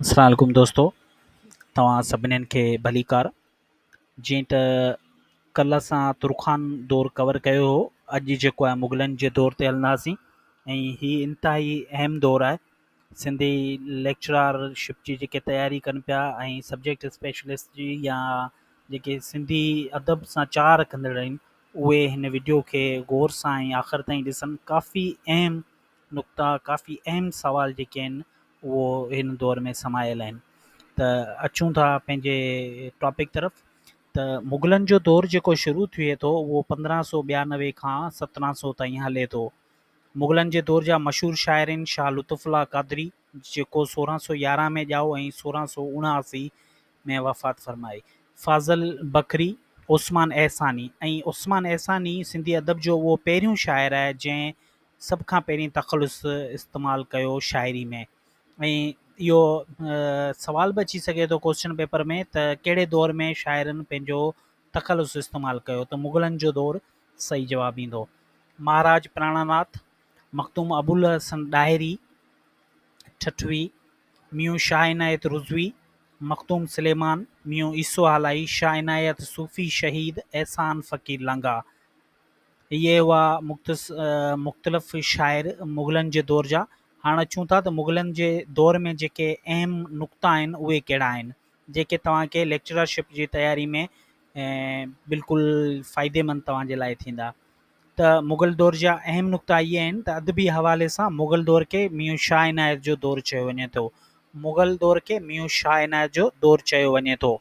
अस्सलाम वालेकुम दोस्तों, तव्हां सभिनीनि खे भलीकार। जीअं त कल्ह असां तुर्खान दौर कवर कयो हो, अॼु जेको आहे मुग़लनि जे दौर ते हलंदासीं ऐं हीअ इंतिहाई अहम दौर आहे। सिंधी लेक्चररशिप जी जेके तयारी कनि पिया ऐं सब्जेक्ट स्पेशलिस्ट जी या जेके सिंधी अदब सां चाह रखंदड़ आहिनि उहे हिन वीडियो खे गौर सां ऐं आख़िर ताईं ॾिसनि। काफ़ी अहम नुक़्ता, काफ़ी अहम सवाल जेके आहिनि उहो हिन दौर में समायल आहिनि। त अचूं था पंहिंजे टॉपिक तरफ़। त मुग़लनि जो दौरु जेको शुरू थिए थो उहो 1592 खां 1700 ताईं हले थो। मुग़लनि जे दौर जा मशहूरु शाइर आहिनि शाह लुत्फ़ुल्लाह क़ादरी, जेको 1611 में ॼाओ ऐं 1679 में वफ़ात फरमाई। फ़ाज़ल बकरी, उस्मान एहसानी। ऐं उस्मान एहसानी सिंधी अदब जो उहो पहिरियों शाइर आहे जंहिं सभ खां पहिरीं तख़लुस इस्तेमालु कयो शाइरी में। ऐं इहो सवाल बि अची सघे थो क्वेश्चन पेपर में त कहिड़े दौर में शाइरनि पंहिंजो तख़लुस इस्तेमालु कयो, त मुग़लनि जो दौरु सही जवाबु ईंदो। महाराज प्राणानाथ, मखदूम अबुल हसन डायरी ठठवी, मियूं शाह इनायत रुज़वी, मखदूम सुलेमान, मियूं ईसो हलाई, शाह इनायत सूफ़ी शहीद, एहसान फ़कीर लंगा। इहे हुआ मुख़्तलिफ़ शाइर मुग़लनि जे दौर जा। हाणे अचूं था त मुग़लनि जे दौर में जेके अहम नुक़्ता आहिनि उहे कहिड़ा आहिनि जेके तव्हांखे लेक्चररशिप जी तयारी में बिल्कुलु फ़ाइदेमंद तव्हांजे लाइ थींदा। त मुग़ल दौर जा अहम नुक़्ता इहे आहिनि त अदबी हवाले सां मुग़ल दौर खे मियूं शाह इनायत जो दौरु चयो वञे थो। मुग़ल दौर खे मियूं शाह इनायत जो दौरु चयो वञे थो।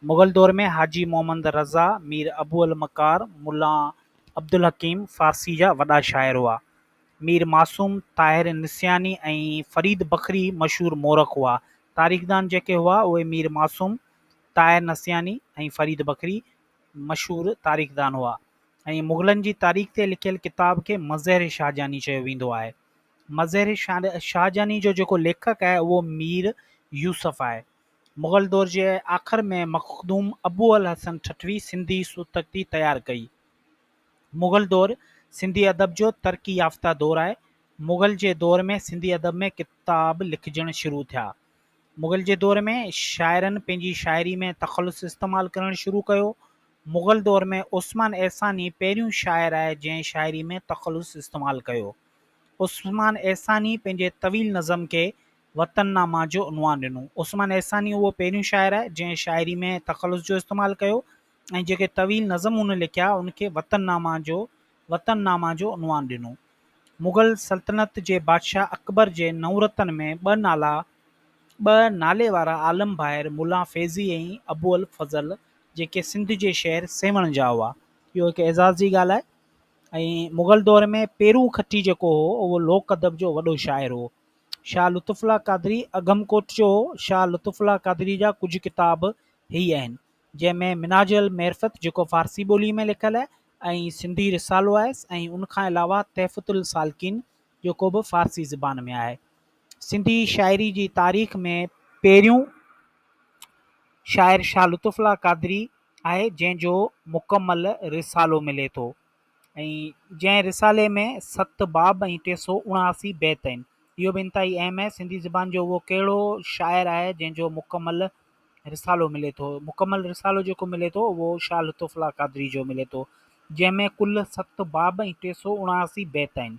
मुग़ल दौर में हाजी मोहम्मद रज़ा, मीर अबू अल मकार, मुल्ला अब्दुल हकीम फ़ारसी जा वॾा शाइर हुआ। मीर मासूम, ताहिर निस्यानी ऐं फ़रीद बकरी मशहूरु मोरख़ हुआ। तारीख़दान जेके हुआ उहे मीर मासूम, ताहिर नस्यानी ऐं फ़रीद बकरी मशहूरु तारीख़दान हुआ। ऐं मुग़लनि जी तारीख़ ते लिखियल किताब खे मज़हर शाहजहानी चयो वेंदो आहे। मज़हर शाहजहानी जो जेको लेखक आहे उहो मीर यूसुफ़ आहे। मुग़ल दौर जे आख़िर में मखदूम अबू अल हसन ठठवी सिंधी सूतक्ती तयारु कई। मुग़ल दौरु सिंधी अदब जो तरक़ी याफ़्ता दौरु आहे। मुग़ल जे दौर में सिंधी अदब में किताब लिखजणु शुरू थिया। मुग़ल जे दौर में शाइरनि पंहिंजी शाइरी में तख़लुस इस्तेमालु करणु शुरू कयो। मुग़ल दौर में उस्मान एहसानी पहिरियों शाइर आहे जंहिं शाइरी में तख़लुस इस्तेमालु कयो। उस्मान एहसानी पंहिंजे तवील नज़म खे वतननामा जो उनवान ॾिनो। उस्मान एहसानी उहो पहिरियों शाइर आहे जंहिं शाइरी में तख़लुस जो इस्तेमालु कयो ऐं जेके तवील नज़म हुन लिखिया उनखे वतननामा जो उनवान ॾिनो। मुग़ल सल्तनत जे बादशाह अकबर जे नौरतन में ॿ नाले वारा आलम भाइर मुला फैज़ी ऐं अबू अल फज़ल जेके सिंध जे शहर सेवण जा हुआ। इहो हिकु एज़ाज़ जी ॻाल्हि आहे। ऐं मुग़ल दौर में पेरू खट्टी जेको हो उहो लोक अदब जो वॾो शाइर हो। शाह लुत्फ़ुल्लाह क़ादरी अगमकोट जो हो। शाह लुत्फ़ुल्लाह क़ादरी जा कुझु किताब ही आहिनि जंहिंमें मिनाज अल मैरफ़त जेको फ़ारसी ॿोली में लिखियलु आहे ऐं सिंधी रिसालो आहे ऐं उनखां अलावा तहफ़तुल सालकिन जेको बि फ़ारसी ज़बान में आहे। सिंधी शाइरी जी तारीख़ में पहिरियों शाइर शाह लुत्फ़ुल्लाह क़ादरी आहे जंहिंजो मुकमल रिसालो मिले थो ऐं जंहिं रिसाले में 7 बाब ऐं 379 बैत आहिनि। इहो बि इंतिहाई अहम आहे। सिंधी ज़बान जो उहो कहिड़ो शाइर आहे जंहिंजो मुकमल रिसालो मिले थो। मुकमल रिसालो जेको मिले थो उहो शाह लुत्फ़ुल्लाह क़ादरी जो मिले थो जंहिंमें कुल 7 बाब ऐं 379 बैत आहिनि।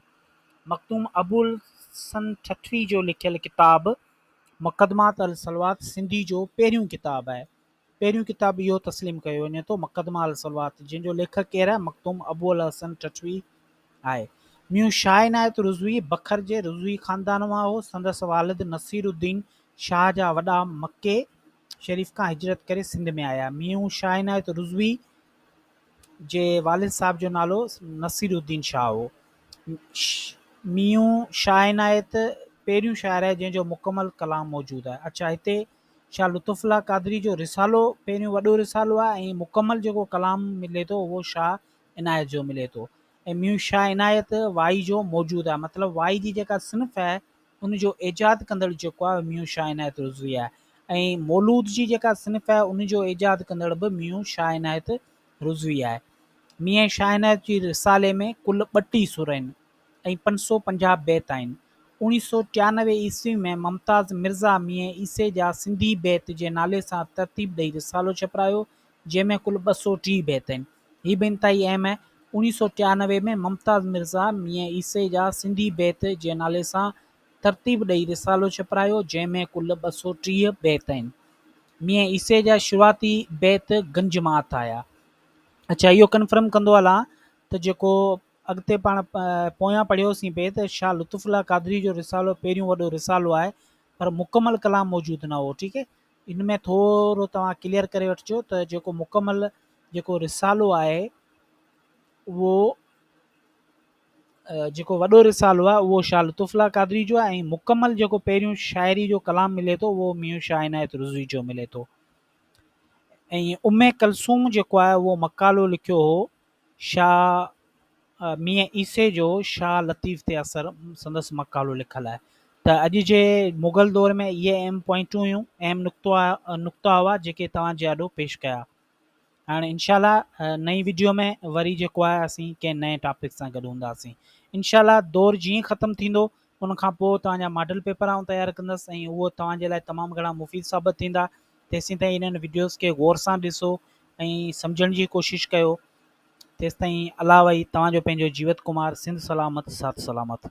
मखदूम अबुल हसन ठठवी जो लिखियल किताब मुक़दमात अल सलवात सिंधी जो पहिरियों किताब आहे। पहिरियों किताब इहो तस्लीम कयो वञे थो मुक़दमा अल सलवात, जंहिंजो लेखक केरु आहे? मखदूम अबू अल हसन ठठवी आहे। मियूं शाह इनायत रुज़वी बखर जे रुज़वी ख़ानदान मां हो। संदसि वालिद नसीरुद्दीन शाह जा वॾा मके शरीफ़ खां हिजरत करे सिंध में आया। मियूं शाह इनायत रुज़वी जे वालिद साहब जो नालो नसीरुद्दीन शाह हो। मियूं शाह इनायत पहिरियों शाइर आहे जंहिंजो मुकमल कलाम मौजूदु आहे। अच्छा, हिते शाह लुत्फ़ुल्लाह क़ादरी जो रिसालो पहिरियों वॾो रिसालो आहे ऐं मुकमल जेको कलाम मिले थो उहो शाह इनायत जो मिले थो। ऐं मियूं शाह इनायत वाई जो मौजूदु आहे, मतिलबु वाई जी जेका सिन्फ़ आहे उनजो एजाद कंदड़ जेको आहे मियूं शाह इनायत रुज़वी आहे ऐं मौलूद जी जेका सिन्फ़ आहे उनजो एजाद कंदड़ बि मियूं शाह इनायत रुज़वी आहे। मियां शाह इनायत जी रिसाले में कुल 32 सुर आहिनि ऐं 550 बैत आहिनि। 1993 ईस्वी में मुमताज़ मिर्ज़ा मियां ईसे जा सिंधी बैत जे नाले सां तरतीब ॾेई रिसालो छपरायो, जंहिंमें कुल 230 बैत आहिनि। हीअ बि इंतहाई अहम आहे। 1993 में मुमताज़ मिर्ज़ा मियां ईसे जा सिंधी बैत जे नाले सां तरतीब ॾेई रिसालो छपरायो, जंहिंमें कुल 230 बैत आहिनि। मियां ईसे जा शुरूआती बैत गंजमात आया। अच्छा, इहो कंफर्म कंदो हलां त जेको अॻिते पाण पोयां पढ़ियोसीं पिए त शाह लुत्फ़ुल्लाह क़ादरी जो रिसालो पहिरियों वॾो रिसालो आहे, पर मुकमल कलाम मौजूदु न हो। ठीकु है, इन में थोरो तव्हां क्लियर करे वठिजो त जेको मुकमल जेको रिसालो आहे उहो जेको वॾो रिसालो आहे उहो शाह लुत्फ़ुल्लाह क़ादरी जो आहे, ऐं मुकमल जेको पहिरियों शाइरी जो कलाम मिले थो उहो मियां शाह इनायत रिज़वी जो मिले थो। ऐं उम्मे कलसूम जेको आहे उहो मक़ालो लिखियो हो शाह मियां ईसे जो शाह लतीफ़ ते असर संदसि मक़ालो लिखियलु आहे। त अॼु जे मुग़ल दौर में इहे अहम पॉइंटूं हुयूं, अहम नुक़्ता हुआ जेके तव्हांजे आॾो पेश कया। हाणे इंशाल्लाह नई वीडियो में वरी जेको आहे असीं कंहिं नए टॉपिक सां गॾु हूंदासीं। इंशाल्लाह दौर जीअं ख़तमु थींदो उनखां पोइ तव्हांजा मॉडल पेपर आउं तयारु कंदुसि, ऐं उहो तव्हांजे लाइ तमामु घणा मुफ़ीद साबित थींदा। तेसीं ताईं इन्हनि वीडियोज़ खे गौर सां ॾिसो ऐं सम्झण जी कोशिशि कयो। तेसिताईं अलाह वई तव्हांजो पंहिंजो जीवत कुमार, सिंध सलामत साथ सलामत।